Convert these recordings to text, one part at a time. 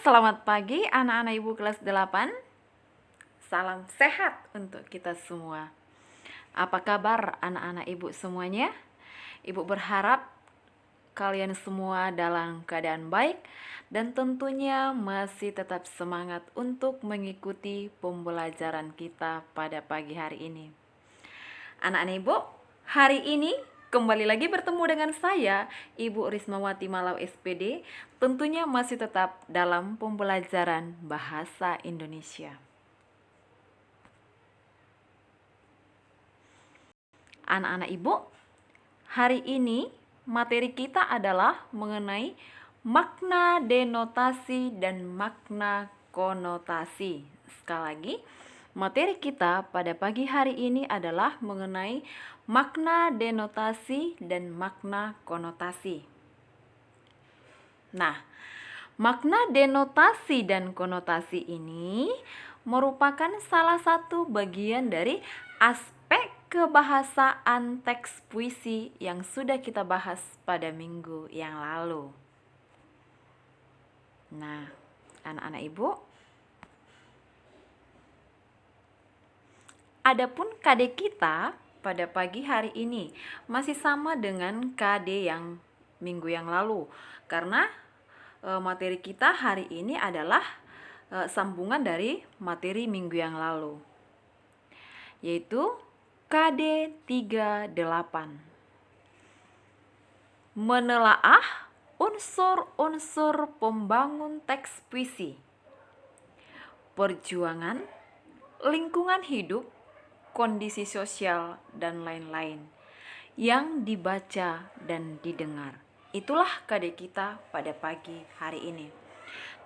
Selamat pagi anak-anak ibu kelas 8. Salam sehat untuk kita semua. Apa kabar anak-anak ibu semuanya? Ibu berharap kalian semua dalam keadaan baik dan tentunya masih tetap semangat untuk mengikuti pembelajaran kita pada pagi hari ini. Anak-anak ibu, hari ini kembali lagi bertemu dengan saya, Ibu Rismawati Malau SPD, tentunya masih tetap dalam pembelajaran bahasa Indonesia. Anak-anak ibu, hari ini materi kita adalah mengenai makna denotasi dan makna konotasi. Sekali lagi, materi kita pada pagi hari ini adalah mengenai makna denotasi dan makna konotasi. Nah, makna denotasi dan konotasi ini merupakan salah satu bagian dari aspek kebahasaan teks puisi yang sudah kita bahas pada minggu yang lalu. Nah, anak-anak ibu, adapun KD kita pada pagi hari ini masih sama dengan KD yang minggu yang lalu, karena materi kita hari ini adalah sambungan dari materi minggu yang lalu, yaitu KD 38. Menelaah unsur-unsur pembangun teks puisi, perjuangan, lingkungan hidup, kondisi sosial, dan lain-lain yang dibaca dan didengar. Itulah KD kita pada pagi hari ini.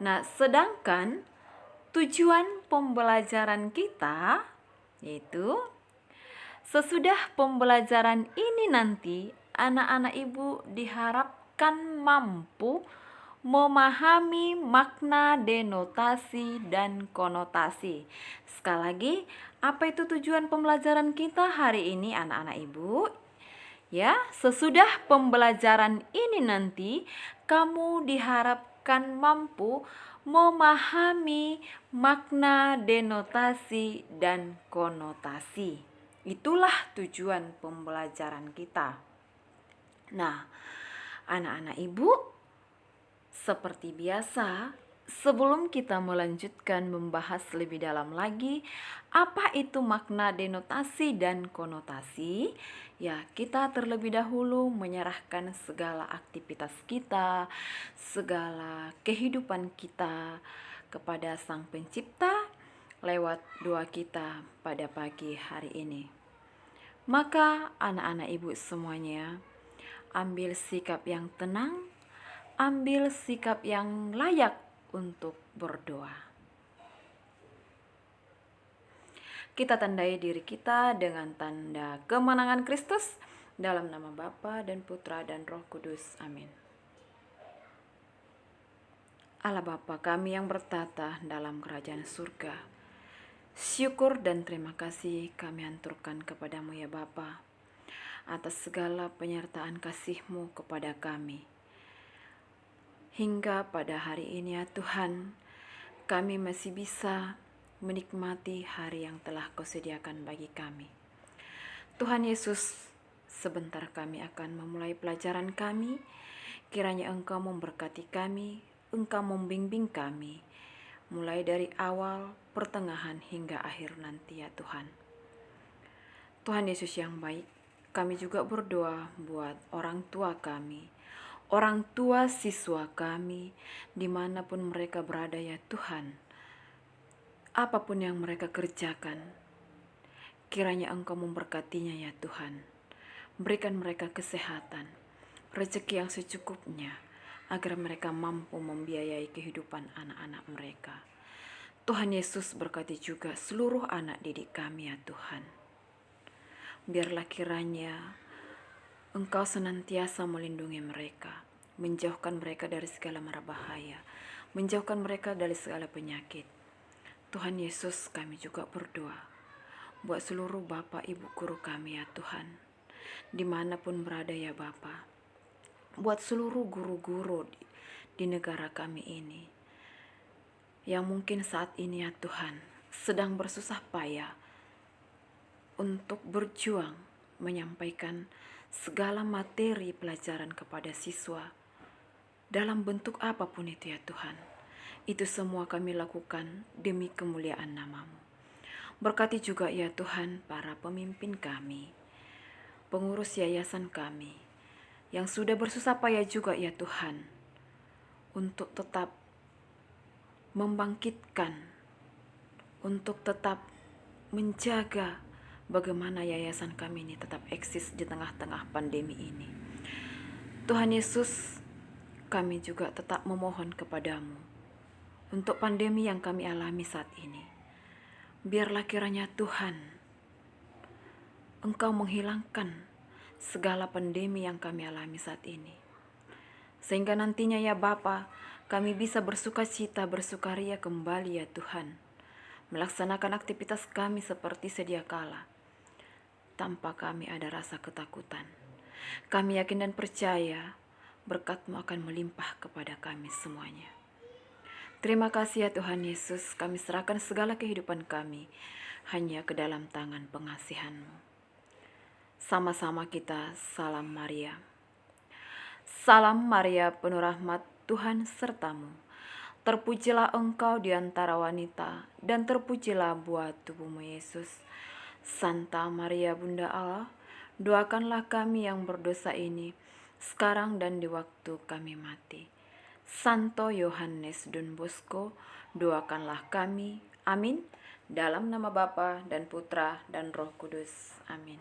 Nah, sedangkan tujuan pembelajaran kita yaitu sesudah pembelajaran ini nanti anak-anak ibu diharapkan mampu memahami makna denotasi dan konotasi. Sekali lagi, apa itu tujuan pembelajaran kita hari ini anak-anak ibu? Ya, sesudah pembelajaran ini nanti kamu diharapkan mampu memahami makna denotasi dan konotasi. Itulah tujuan pembelajaran kita. Nah, anak-anak ibu, seperti biasa, sebelum kita melanjutkan membahas lebih dalam lagi apa itu makna denotasi dan konotasi, ya kita terlebih dahulu menyerahkan segala aktivitas kita, segala kehidupan kita kepada Sang Pencipta lewat doa kita pada pagi hari ini. Maka anak-anak ibu semuanya, ambil sikap yang tenang, ambil sikap yang layak untuk berdoa. Kita tandai diri kita dengan tanda kemenangan Kristus dalam nama Bapa dan Putra dan Roh Kudus. Amin. Allah Bapa kami yang bertata dalam kerajaan surga, syukur dan terima kasih kami aturkan kepadamu ya Bapa, atas segala penyertaan kasih-Mu kepada kami. Hingga pada hari ini ya Tuhan, kami masih bisa menikmati hari yang telah Kau sediakan bagi kami. Tuhan Yesus, sebentar kami akan memulai pelajaran kami. Kiranya Engkau memberkati kami, Engkau membimbing kami, mulai dari awal, pertengahan, hingga akhir nanti ya Tuhan. Tuhan Yesus yang baik, kami juga berdoa buat orang tua kami, orang tua siswa kami, dimanapun mereka berada ya Tuhan. Apapun yang mereka kerjakan, kiranya Engkau memberkatinya ya Tuhan. Berikan mereka kesehatan, rezeki yang secukupnya, agar mereka mampu membiayai kehidupan anak-anak mereka. Tuhan Yesus berkati juga seluruh anak didik kami ya Tuhan. Biarlah kiranya Engkau senantiasa melindungi mereka, menjauhkan mereka dari segala mara bahaya, menjauhkan mereka dari segala penyakit. Tuhan Yesus, kami juga berdoa buat seluruh Bapak Ibu guru kami ya Tuhan, dimanapun berada ya Bapak, buat seluruh guru-guru di negara kami ini, yang mungkin saat ini ya Tuhan sedang bersusah payah untuk berjuang menyampaikan segala materi pelajaran kepada siswa dalam bentuk apapun itu ya Tuhan. Itu semua kami lakukan demi kemuliaan nama-Mu. Berkati juga ya Tuhan para pemimpin kami, pengurus yayasan kami, yang sudah bersusah payah juga ya Tuhan, untuk tetap membangkitkan, untuk tetap menjaga bagaimana yayasan kami ini tetap eksis di tengah-tengah pandemi ini. Tuhan Yesus, kami juga tetap memohon kepadamu untuk pandemi yang kami alami saat ini. Biarlah kiranya Tuhan, Engkau menghilangkan segala pandemi yang kami alami saat ini. Sehingga nantinya ya Bapa, kami bisa bersukacita, bersukaria kembali ya Tuhan, melaksanakan aktivitas kami seperti sedia kala, tanpa kami ada rasa ketakutan. Kami yakin dan percaya berkat-Mu akan melimpah kepada kami semuanya. Terima kasih ya Tuhan Yesus, kami serahkan segala kehidupan kami hanya ke dalam tangan pengasihan-Mu. Sama-sama kita salam Maria. Salam Maria, penuh rahmat, Tuhan sertamu. Terpujilah engkau di antara wanita, dan terpujilah buah tubuhmu Yesus. Santa Maria Bunda Allah, doakanlah kami yang berdosa ini, sekarang dan di waktu kami mati. Santo Yohanes Don Bosco, doakanlah kami. Amin. Dalam nama Bapa dan Putra dan Roh Kudus. Amin.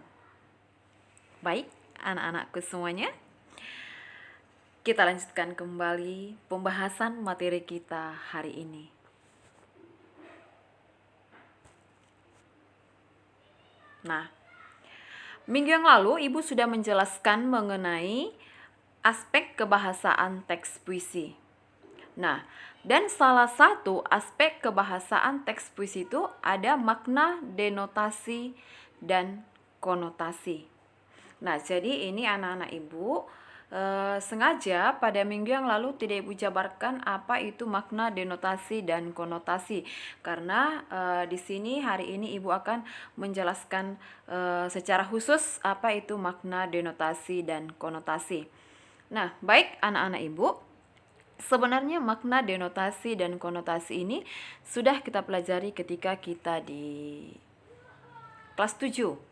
Baik, anak-anakku semuanya, kita lanjutkan kembali pembahasan materi kita hari ini. Nah, minggu yang lalu Ibu sudah menjelaskan mengenai aspek kebahasaan teks puisi. Nah, dan salah satu aspek kebahasaan teks puisi itu ada makna, denotasi, dan konotasi. Nah, jadi ini anak-anak Ibu sengaja pada minggu yang lalu tidak Ibu jabarkan apa itu makna, denotasi, dan konotasi, karena di sini hari ini Ibu akan menjelaskan secara khusus apa itu makna, denotasi, dan konotasi. Nah, baik anak-anak Ibu, sebenarnya makna, denotasi, dan konotasi ini sudah kita pelajari ketika kita di kelas 7.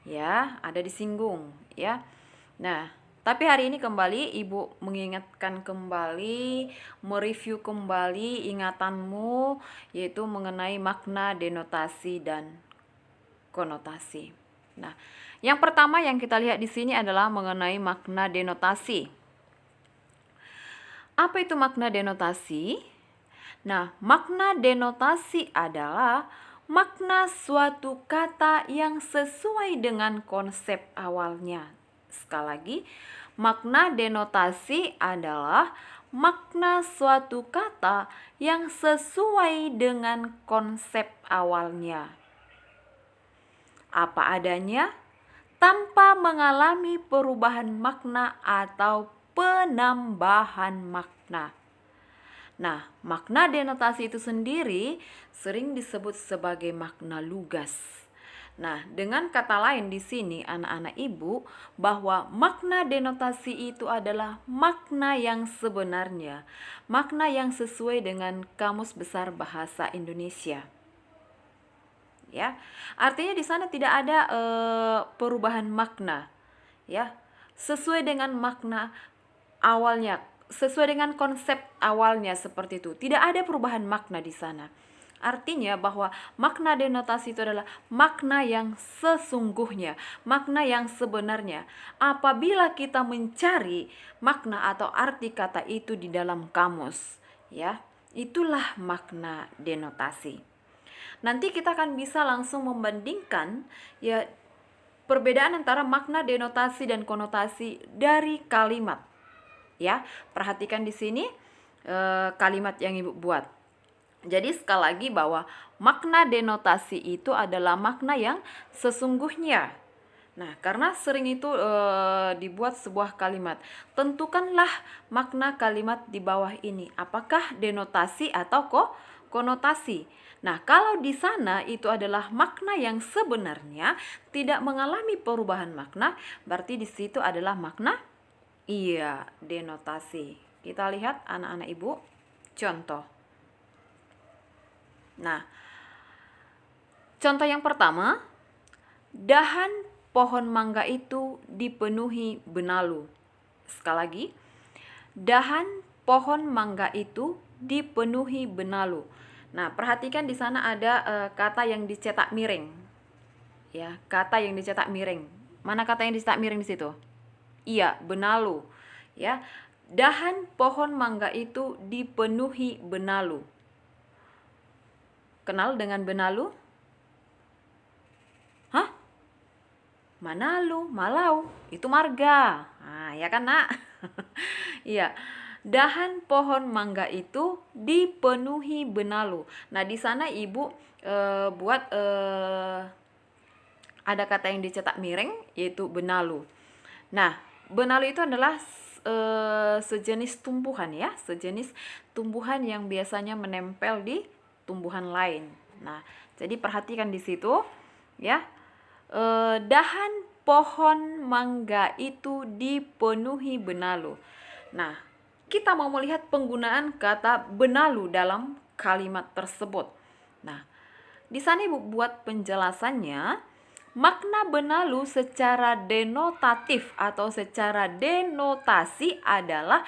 Ya, ada disinggung ya. Nah, tapi hari ini kembali Ibu mengingatkan kembali, mereview kembali ingatanmu, yaitu mengenai makna, denotasi, dan konotasi. Nah, yang pertama yang kita lihat di sini adalah mengenai makna denotasi. Apa itu makna denotasi? Nah, makna denotasi adalah makna suatu kata yang sesuai dengan konsep awalnya. Sekali lagi, makna denotasi adalah makna suatu kata yang sesuai dengan konsep awalnya. Apa adanya, tanpa mengalami perubahan makna atau penambahan makna. Nah, makna denotasi itu sendiri sering disebut sebagai makna lugas. Nah, dengan kata lain di sini anak-anak Ibu, bahwa makna denotasi itu adalah makna yang sebenarnya, makna yang sesuai dengan Kamus Besar Bahasa Indonesia. Ya, artinya di sana tidak ada perubahan makna, ya, sesuai dengan makna awalnya, sesuai dengan konsep awalnya seperti itu. Tidak ada perubahan makna di sana. Artinya bahwa makna denotasi itu adalah makna yang sesungguhnya, makna yang sebenarnya. Apabila kita mencari makna atau arti kata itu di dalam kamus, ya, itulah makna denotasi. Nanti kita akan bisa langsung membandingkan ya perbedaan antara makna denotasi dan konotasi dari kalimat. Ya, perhatikan di sini kalimat yang Ibu buat. Jadi sekali lagi bahwa makna denotasi itu adalah makna yang sesungguhnya. Nah, karena sering itu dibuat sebuah kalimat. Tentukanlah makna kalimat di bawah ini. Apakah denotasi atau konotasi? Nah, kalau di sana itu adalah makna yang sebenarnya tidak mengalami perubahan makna, berarti di situ adalah makna denotasi. Kita lihat anak-anak Ibu, contoh. Nah, contoh yang pertama, dahan pohon mangga itu dipenuhi benalu. Sekali lagi, dahan pohon mangga itu dipenuhi benalu. Nah, perhatikan di sana ada kata yang dicetak miring. Ya, kata yang dicetak miring. Mana kata yang dicetak miring di situ? Iya, benalu. Ya, dahan pohon mangga itu dipenuhi benalu. Kenal dengan benalu? Hah? Manalu, Malau, itu marga. Nah, ya kan, Nak? Iya. Dahan pohon mangga itu dipenuhi benalu. Nah, di sana Ibu buat ada kata yang dicetak miring, yaitu benalu. Nah, benalu itu adalah sejenis tumbuhan ya, sejenis tumbuhan yang biasanya menempel di tumbuhan lain. Nah, jadi perhatikan di situ ya. Dahan pohon mangga itu dipenuhi benalu. Nah, kita mau melihat penggunaan kata benalu dalam kalimat tersebut. Nah, di sana Ibu buat penjelasannya. Makna benalu secara denotatif atau secara denotasi adalah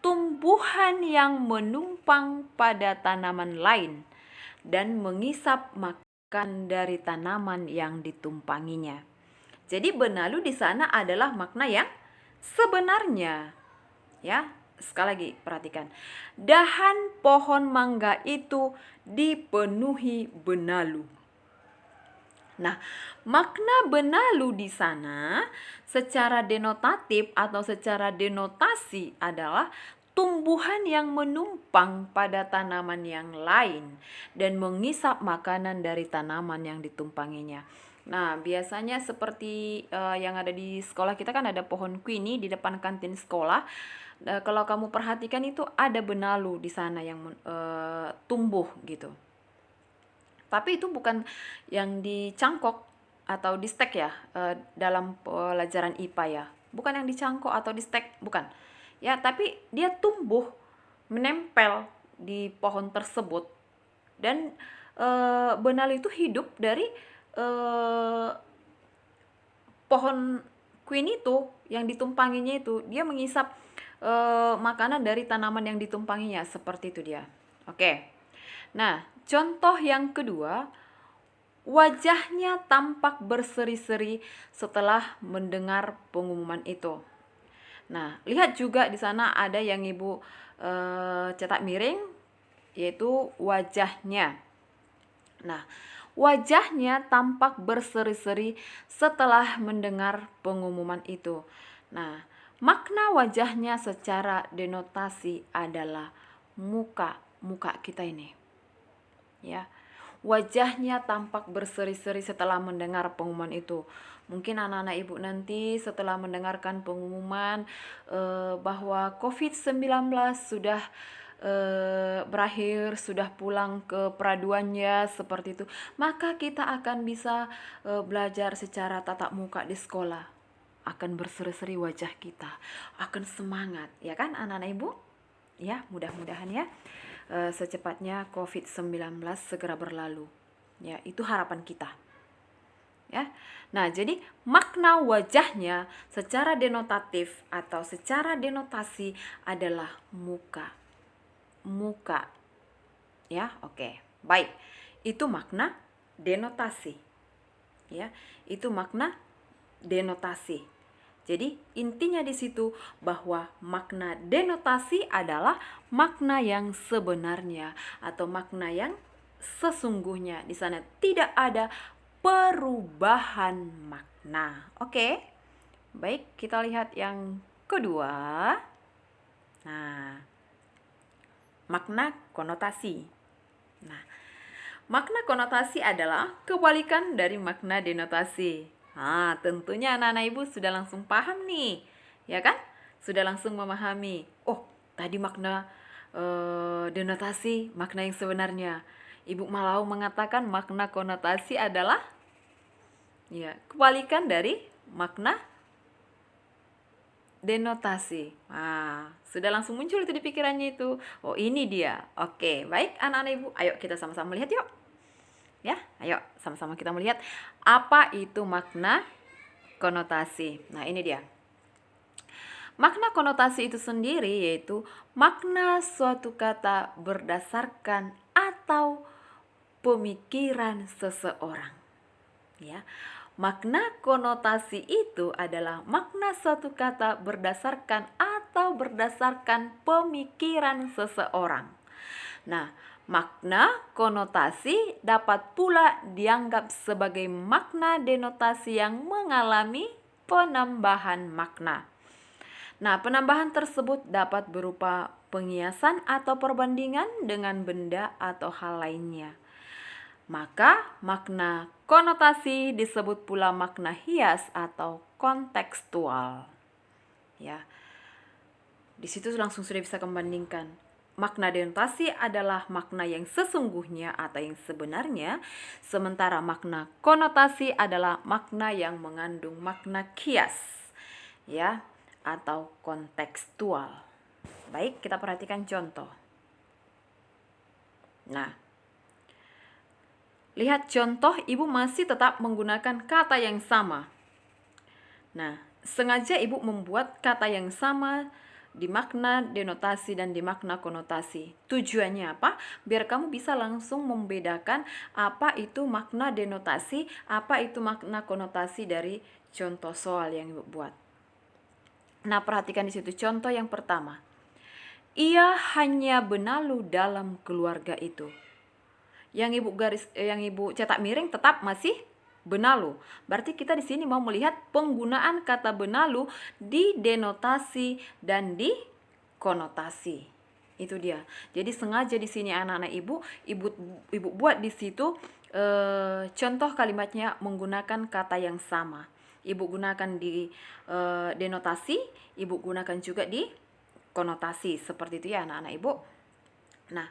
tumbuhan yang menumpang pada tanaman lain dan mengisap makan dari tanaman yang ditumpanginya. Jadi benalu di sana adalah makna yang sebenarnya. Ya, sekali lagi perhatikan. Dahan pohon mangga itu dipenuhi benalu. Nah, makna benalu di sana secara denotatif atau secara denotasi adalah tumbuhan yang menumpang pada tanaman yang lain dan mengisap makanan dari tanaman yang ditumpanginya. Nah, biasanya seperti yang ada di sekolah kita kan ada pohon kuini di depan kantin sekolah. Kalau kamu perhatikan itu ada benalu di sana yang tumbuh gitu. Tapi itu bukan yang dicangkok atau di stek ya, dalam pelajaran IPA ya. Bukan yang dicangkok atau di stek, bukan. Ya, tapi dia tumbuh menempel di pohon tersebut. Dan benalu itu hidup dari pohon queen itu yang ditumpanginya itu. Dia mengisap makanan dari tanaman yang ditumpanginya, seperti itu dia. Oke. Nah, contoh yang kedua, wajahnya tampak berseri-seri setelah mendengar pengumuman itu. Nah, lihat juga di sana ada yang Ibu cetak miring, yaitu wajahnya. Nah, wajahnya tampak berseri-seri setelah mendengar pengumuman itu. Nah, makna wajahnya secara denotasi adalah muka kita ini. Ya, wajahnya tampak berseri-seri setelah mendengar pengumuman itu. Mungkin anak-anak Ibu nanti setelah mendengarkan pengumuman bahwa COVID-19 sudah berakhir, sudah pulang ke peraduannya, seperti itu, maka kita akan bisa belajar secara tatap muka di sekolah. Akan berseri-seri wajah kita, akan semangat, ya kan anak-anak Ibu? Ya, mudah-mudahan ya secepatnya COVID-19 segera berlalu. Ya, itu harapan kita. Ya. Nah, jadi makna wajahnya secara denotatif atau secara denotasi adalah muka. Muka. Ya, oke. Baik. Itu makna denotasi. Ya, itu makna denotasi. Jadi intinya di situ bahwa makna denotasi adalah makna yang sebenarnya atau makna yang sesungguhnya. Di sana tidak ada perubahan makna. Oke. Baik, kita lihat yang kedua. Nah, makna konotasi. Nah, makna konotasi adalah kebalikan dari makna denotasi. Tentunya anak-anak ibu sudah langsung paham nih, ya kan? Sudah langsung memahami. Oh, tadi makna denotasi, makna yang sebenarnya. Ibu Malau mengatakan makna konotasi adalah ya kebalikan dari makna denotasi. Sudah langsung muncul itu di pikirannya itu. Oh, ini dia. Oke, baik anak-anak ibu, ayo kita sama-sama melihat yuk. Ya, ayo sama-sama kita melihat apa itu makna konotasi. Nah, ini dia. Makna konotasi itu sendiri yaitu makna suatu kata berdasarkan atau pemikiran seseorang. Ya. Makna konotasi itu adalah makna suatu kata berdasarkan atau berdasarkan pemikiran seseorang. Nah, makna konotasi dapat pula dianggap sebagai makna denotasi yang mengalami penambahan makna. Nah, penambahan tersebut dapat berupa pengiasan atau perbandingan dengan benda atau hal lainnya. Maka makna konotasi disebut pula makna hias atau kontekstual. Ya. Di situ langsung sudah bisa membandingkan. Makna denotasi adalah makna yang sesungguhnya atau yang sebenarnya, sementara makna konotasi adalah makna yang mengandung makna kias, ya, atau kontekstual. Baik, kita perhatikan contoh. Nah, lihat contoh, ibu masih tetap menggunakan kata yang sama. Nah, sengaja ibu membuat kata yang sama di makna denotasi dan di makna konotasi. Tujuannya apa? Biar kamu bisa langsung membedakan apa itu makna denotasi, apa itu makna konotasi dari contoh soal yang ibu buat. Nah, perhatikan di situ contoh yang pertama. Ia hanya benalu dalam keluarga itu. Yang ibu cetak miring tetap masih benalu. Berarti kita di sini mau melihat penggunaan kata benalu di denotasi dan di konotasi. Itu dia. Jadi sengaja di sini anak-anak ibu buat di situ contoh kalimatnya menggunakan kata yang sama. Ibu gunakan di denotasi, ibu gunakan juga di konotasi. Seperti itu ya anak-anak ibu. Nah,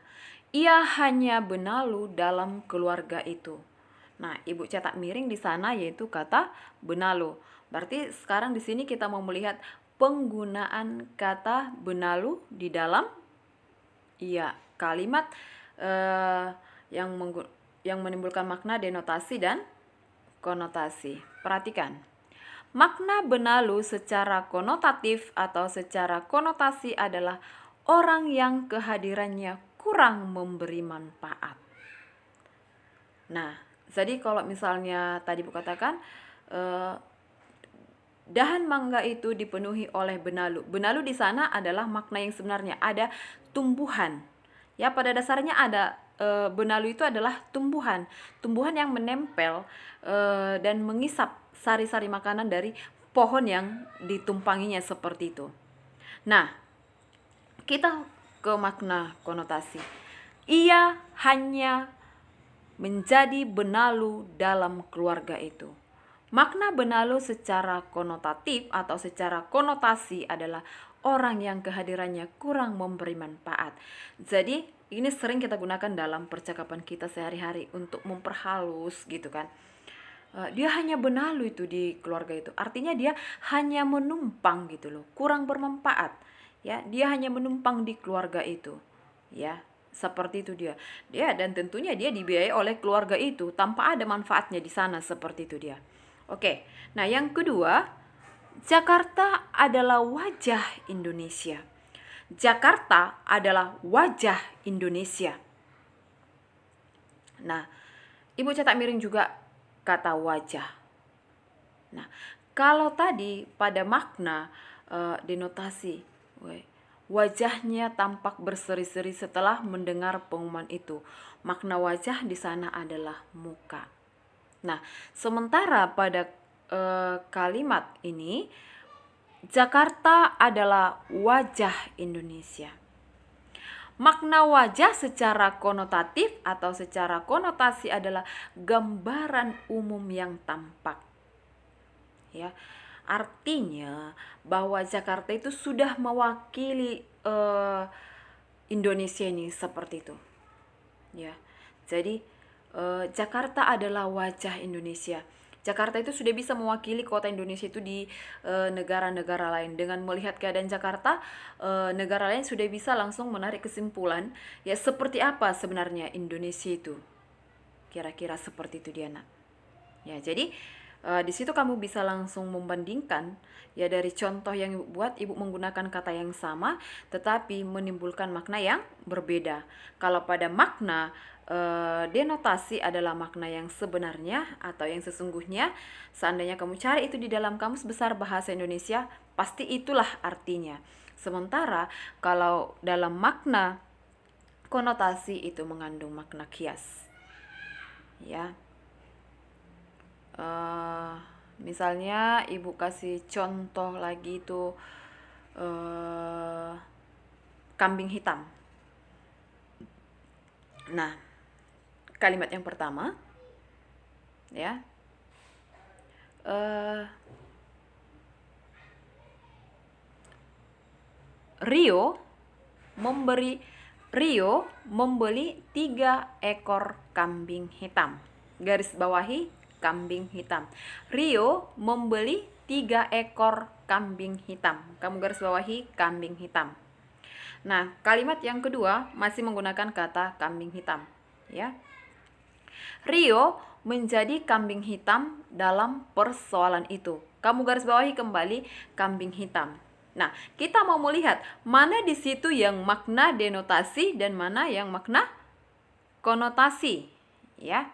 ia hanya benalu dalam keluarga itu. Nah, ibu cetak miring di sana yaitu kata benalu. Berarti sekarang di sini kita mau melihat penggunaan kata benalu di dalam kalimat yang menimbulkan makna denotasi dan konotasi. Perhatikan. Makna benalu secara konotatif atau secara konotasi adalah orang yang kehadirannya kurang memberi manfaat. Nah, jadi kalau misalnya tadi Bu katakan dahan mangga itu dipenuhi oleh benalu. Benalu di sana adalah makna yang sebenarnya, ada tumbuhan. Ya, pada dasarnya ada benalu itu adalah tumbuhan yang menempel dan mengisap sari-sari makanan dari pohon yang ditumpanginya seperti itu. Nah, kita ke makna konotasi. Ia hanya menjadi benalu dalam keluarga itu. Makna benalu secara konotatif atau secara konotasi adalah orang yang kehadirannya kurang memberi manfaat. Jadi ini sering kita gunakan dalam percakapan kita sehari-hari untuk memperhalus gitu kan. Dia hanya benalu itu di keluarga itu. Artinya dia hanya menumpang gitu loh, kurang bermanfaat. Ya, dia hanya menumpang di keluarga itu. Ya, seperti itu dia. Dan tentunya dia dibiayai oleh keluarga itu tanpa ada manfaatnya di sana, seperti itu dia. Oke. Nah, yang kedua, Jakarta adalah wajah Indonesia. Jakarta adalah wajah Indonesia. Nah, ibu cetak miring juga kata wajah. Nah, kalau tadi pada makna denotasi, wajahnya tampak berseri-seri setelah mendengar pengumuman itu. Makna wajah di sana adalah muka. Nah, sementara pada kalimat ini, Jakarta adalah wajah Indonesia. Makna wajah secara konotatif atau secara konotasi adalah gambaran umum yang tampak. ya. Artinya bahwa Jakarta itu sudah mewakili Indonesia ini seperti itu, ya. Jadi Jakarta adalah wajah Indonesia. Jakarta itu sudah bisa mewakili kota Indonesia itu di negara-negara lain. Dengan melihat keadaan Jakarta, negara lain sudah bisa langsung menarik kesimpulan, ya seperti apa sebenarnya Indonesia itu. Kira-kira seperti itu dia, nak. Ya, jadi di situ kamu bisa langsung membandingkan, ya dari contoh yang ibu buat, ibu menggunakan kata yang sama tetapi menimbulkan makna yang berbeda. Kalau pada makna denotasi adalah makna yang sebenarnya atau yang sesungguhnya, seandainya kamu cari itu di dalam Kamus Besar Bahasa Indonesia, pasti itulah artinya. Sementara kalau dalam makna konotasi itu mengandung makna kias, ya. Misalnya ibu kasih contoh lagi itu kambing hitam. Nah, kalimat yang pertama, ya, Rio membeli 3 ekor kambing hitam. Garis bawahi kambing hitam. Rio membeli 3 ekor kambing hitam. Kamu garis bawahi kambing hitam. Nah, kalimat yang kedua masih menggunakan kata kambing hitam, ya. Rio menjadi kambing hitam dalam persoalan itu. Kamu garis bawahi kembali kambing hitam. Nah, kita mau melihat mana di situ yang makna denotasi dan mana yang makna konotasi, ya.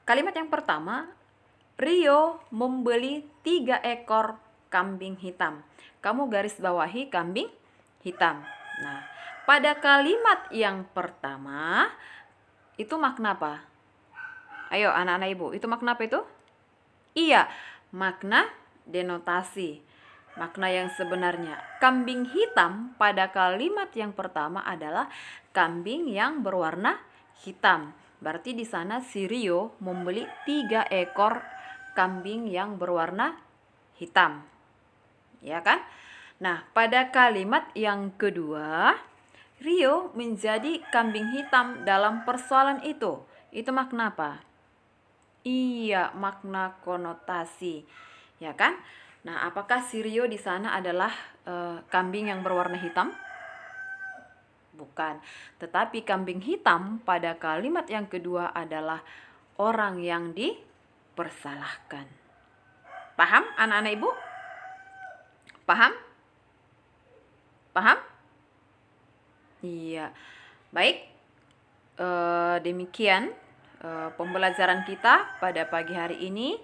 Kalimat yang pertama, Rio membeli 3 ekor kambing hitam. Kamu garis bawahi kambing hitam. Nah, pada kalimat yang pertama itu makna apa? Ayo anak-anak ibu, itu makna apa itu? Iya, makna denotasi. Makna yang sebenarnya, kambing hitam pada kalimat yang pertama adalah kambing yang berwarna hitam. Berarti di sana si Rio membeli 3 ekor kambing yang berwarna hitam. Ya kan? Nah, pada kalimat yang kedua, Rio menjadi kambing hitam dalam persoalan itu. Itu makna apa? Iya, makna konotasi. Ya kan? Nah, apakah si Rio di sana adalah kambing yang berwarna hitam? Bukan. Tetapi kambing hitam pada kalimat yang kedua adalah orang yang dipersalahkan. Paham anak-anak ibu? Paham? Paham? Iya. Baik. Demikian pembelajaran kita pada pagi hari ini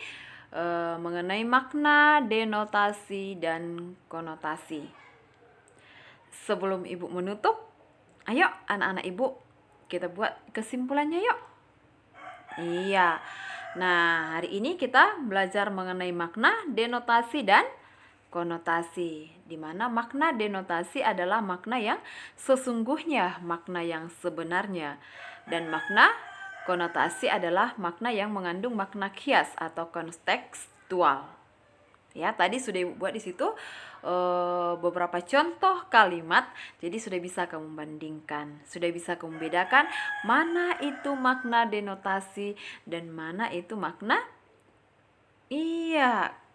mengenai makna, denotasi, dan konotasi. Sebelum ibu menutup, ayo anak-anak ibu kita buat kesimpulannya yuk. Iya. Nah, hari ini kita belajar mengenai makna, denotasi, dan konotasi, di mana makna denotasi adalah makna yang sesungguhnya, makna yang sebenarnya, dan makna konotasi adalah makna yang mengandung makna kias atau kontekstual. Ya, tadi sudah ibu buat di situ beberapa contoh kalimat, jadi sudah bisa kamu bandingkan, sudah bisa kamu bedakan mana itu makna denotasi dan mana itu makna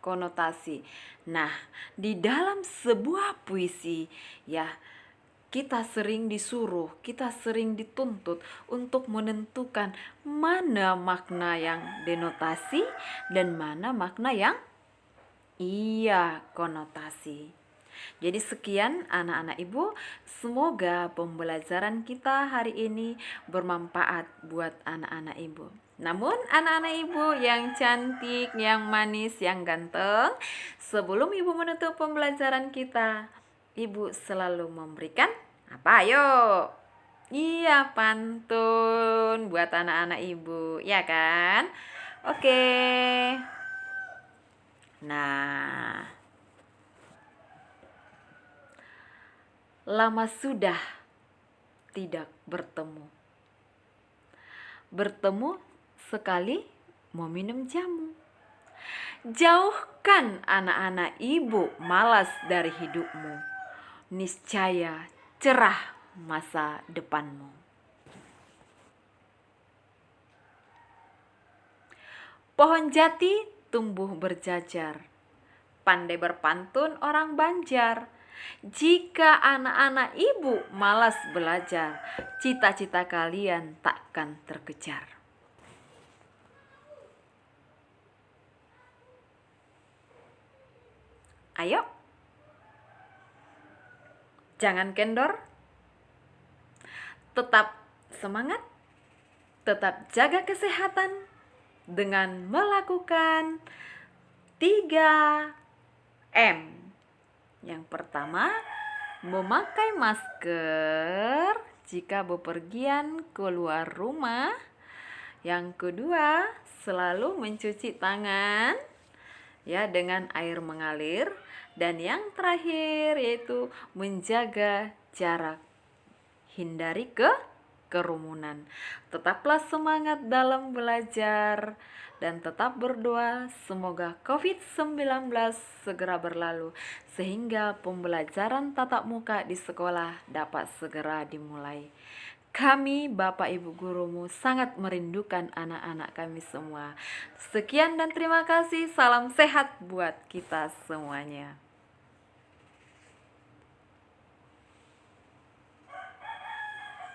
konotasi. Nah, di dalam sebuah puisi, ya, kita sering disuruh, kita sering dituntut untuk menentukan mana makna yang denotasi dan mana makna yang konotasi. Jadi sekian anak-anak ibu, semoga pembelajaran kita hari ini bermanfaat buat anak-anak ibu. Namun anak-anak ibu yang cantik, yang manis, yang ganteng, sebelum ibu menutup pembelajaran kita, ibu selalu memberikan apa? Ayo. Iya, pantun buat anak-anak ibu, ya kan? Oke. Nah, lama sudah tidak bertemu. Bertemu sekali mau minum jamu. Jauhkan anak-anak ibu malas dari hidupmu. Niscaya cerah masa depanmu. Pohon jati tumbuh berjajar, pandai berpantun orang Banjar. Jika anak-anak ibu malas belajar, cita-cita kalian takkan terkejar. Ayo, jangan kendor, tetap semangat, tetap jaga kesehatan dengan melakukan 3M. Yang pertama, memakai masker jika bepergian keluar rumah. Yang kedua, selalu mencuci tangan ya dengan air mengalir. Dan yang terakhir yaitu menjaga jarak. Hindari kerumunan. Tetaplah semangat dalam belajar dan tetap berdoa semoga COVID-19 segera berlalu sehingga pembelajaran tatap muka di sekolah dapat segera dimulai. Kami, Bapak Ibu gurumu, sangat merindukan anak-anak kami semua. Sekian dan terima kasih. Salam sehat buat kita semuanya.